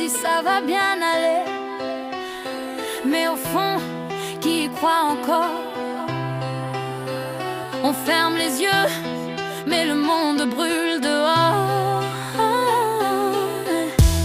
dit ça va bien aller. Mais au fond, qui y croit encore? On ferme les yeux, mais le monde brûle dehors.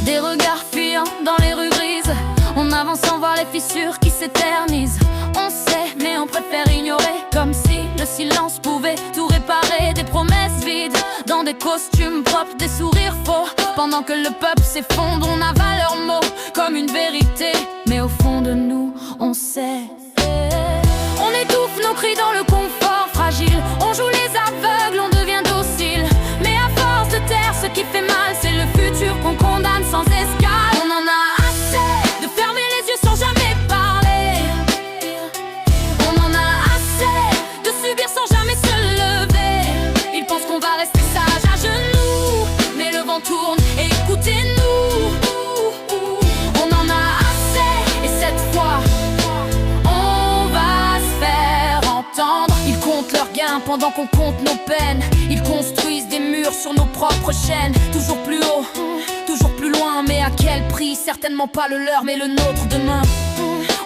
Des regards fuyants dans les rues grises, on avance sans voir les fissures qui s'éternisent. On sait, mais on préfère ignorer, comme si le silence pouvait tout réparer. Des promesses vides, dans des costumes propres, des sourires faux. Pendant que le peuple s'effondre, on avale leurs mots comme une vérité. Mais au fond de nous, on sait. On étouffe nos cris dans le confort fragile. On joue les aveugles, on devient docile. Mais à force de taire, ce qui fait mal, c'est le futur qu'on condamne sans escale. On en a assez de fermer les yeux sans jamais parler. On en a assez de subir sans jamais se lever. Ils pensent qu'on va rester sage à genoux, mais le vent tourne et écoutez-nous. On en a assez et cette fois ils comptent leurs gains pendant qu'on compte nos peines. Ils construisent des murs sur nos propres chaînes. Toujours plus haut, toujours plus loin. Mais à quel prix? Certainement pas le leur, mais le nôtre demain.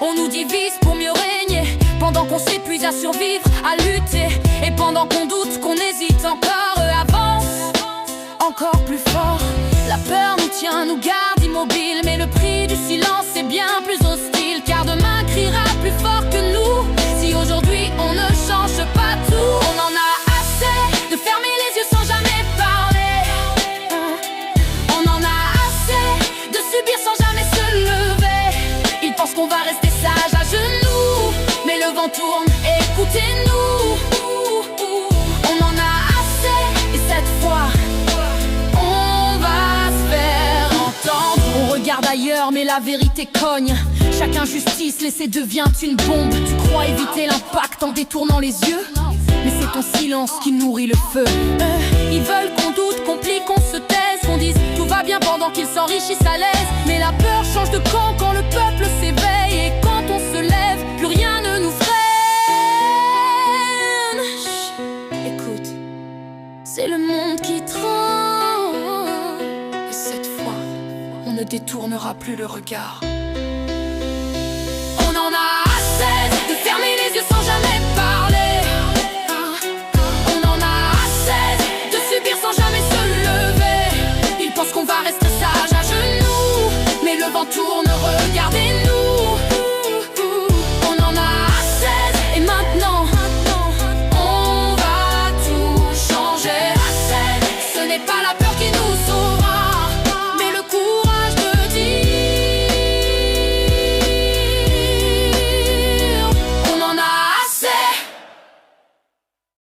On nous divise pour mieux régner, pendant qu'on s'épuise à survivre, à lutter. Et pendant qu'on doute, qu'on hésite encore, eux avancent encore plus fort. La peur nous tient, nous garde immobiles. Mais le prix du silence est bien plus hostile, car demain criera plus fort que nous. Si aujourd'hui on ne change pas tout, on en a assez de fermer les yeux sans jamais parler. On en a assez de subir sans jamais se lever. Ils pensent qu'on va rester sage à genoux, mais le vent tourne, écoutez-nous. On en a assez et cette fois on va se faire entendre. On regarde ailleurs mais la vérité cogne. Chaque injustice laissée devient une bombe. Tu crois éviter l'impact en détournant les yeux, mais c'est ton silence qui nourrit le feu. Ils veulent qu'on doute, qu'on plie, qu'on se taise, qu'on dise tout va bien pendant qu'ils s'enrichissent à l'aise. Mais la peur change de camp quand le peuple s'éveille. Et quand on se lève, plus rien ne nous freine. Chut, écoute, c'est le monde qui tremble. Et cette fois, on ne détournera plus le regard. On en a assez de fermer les yeux sans jamais